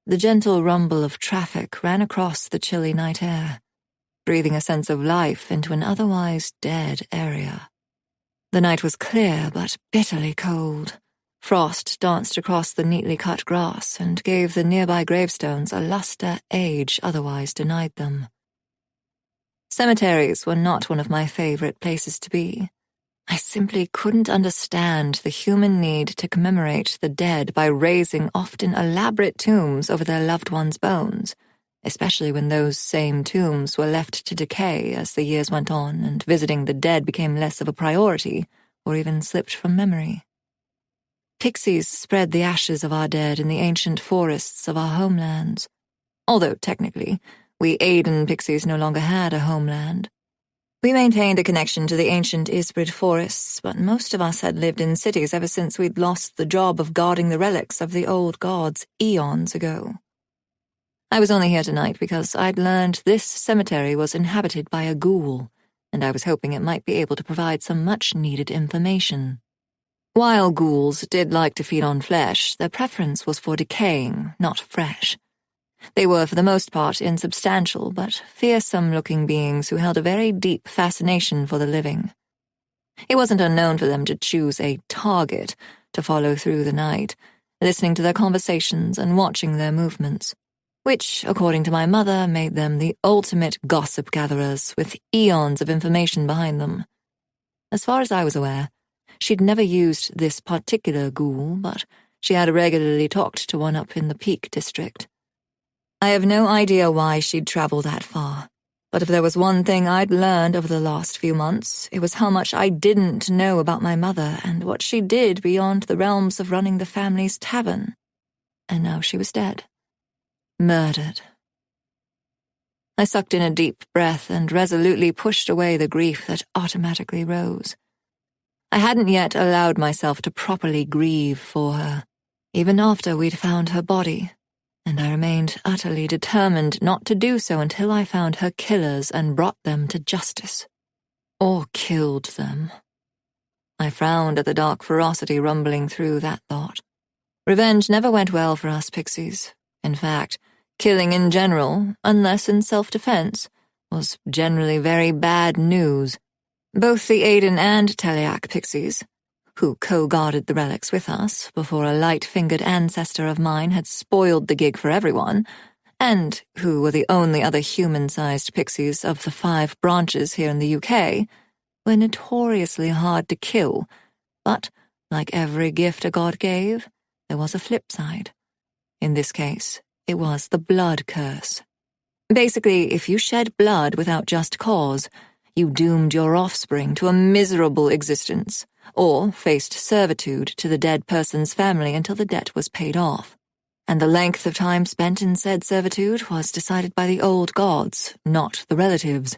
the gentle rumble of traffic ran across the chilly night air, breathing a sense of life into an otherwise dead area. The night was clear but bitterly cold. Frost danced across the neatly cut grass and gave the nearby gravestones a luster age otherwise denied them. Cemeteries were not one of my favorite places to be. I simply couldn't understand the human need to commemorate the dead by raising often elaborate tombs over their loved ones' bones, especially when those same tombs were left to decay as the years went on and visiting the dead became less of a priority or even slipped from memory. Pixies spread the ashes of our dead in the ancient forests of our homelands, although technically, we Aodhán pixies no longer had a homeland. We maintained a connection to the ancient Isbrid forests, but most of us had lived in cities ever since we'd lost the job of guarding the relics of the old gods eons ago. I was only here tonight because I'd learned this cemetery was inhabited by a ghoul, and I was hoping it might be able to provide some much-needed information. While ghouls did like to feed on flesh, their preference was for decaying, not fresh. They were, for the most part, insubstantial but fearsome-looking beings who held a very deep fascination for the living. It wasn't unknown for them to choose a target to follow through the night, listening to their conversations and watching their movements, which, according to my mother, made them the ultimate gossip-gatherers with eons of information behind them. As far as I was aware, she'd never used this particular ghoul, but she had regularly talked to one up in the Peak District. I have no idea why she'd travel that far, but if there was one thing I'd learned over the last few months, it was how much I didn't know about my mother and what she did beyond the realms of running the family's tavern. And now she was dead. Murdered. I sucked in a deep breath and resolutely pushed away the grief that automatically rose. I hadn't yet allowed myself to properly grieve for her, even after we'd found her body, and I remained utterly determined not to do so until I found her killers and brought them to justice. Or killed them. I frowned at the dark ferocity rumbling through that thought. Revenge never went well for us pixies. In fact, killing in general, unless in self-defense, was generally very bad news. Both the Aodhán and Teliac pixies, who co-guarded the relics with us before a light-fingered ancestor of mine had spoiled the gig for everyone, and who were the only other human-sized pixies of the 5 branches here in the UK, were notoriously hard to kill, but, like every gift a god gave, there was a flip side. In this case, it was the blood curse. Basically, if you shed blood without just cause, you doomed your offspring to a miserable existence, or faced servitude to the dead person's family until the debt was paid off. And the length of time spent in said servitude was decided by the old gods, not the relatives.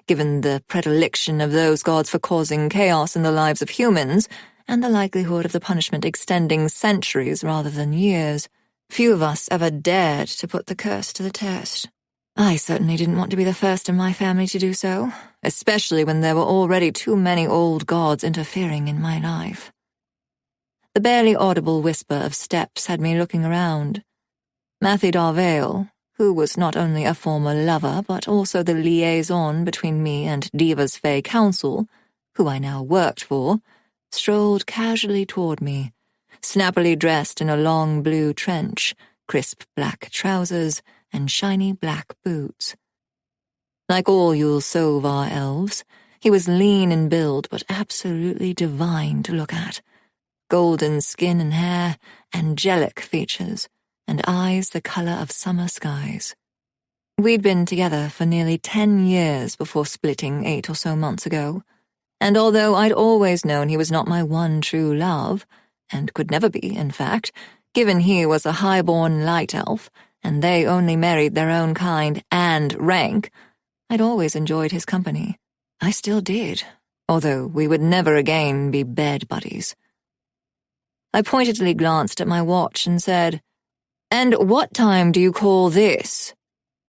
Given the predilection of those gods for causing chaos in the lives of humans, and the likelihood of the punishment extending centuries rather than years, few of us ever dared to put the curse to the test. I certainly didn't want to be the first in my family to do so, especially when there were already too many old gods interfering in my life. The barely audible whisper of steps had me looking around. Mathi Dhār-Val, who was not only a former lover but also the liaison between me and Deva's Fae Council, who I now worked for, strolled casually toward me, snappily dressed in a long blue trench, crisp black trousers, and shiny black boots. Like all Yul-Sovar elves, he was lean in build but absolutely divine to look at. Golden skin and hair, angelic features, and eyes the color of summer skies. We'd been together for nearly 10 years before splitting 8 or so months ago, and although I'd always known he was not my one true love, and could never be, in fact, given he was a high-born light elf, and they only married their own kind and rank, I'd always enjoyed his company. I still did, although we would never again be bed buddies. I pointedly glanced at my watch and said, "And what time do you call this?"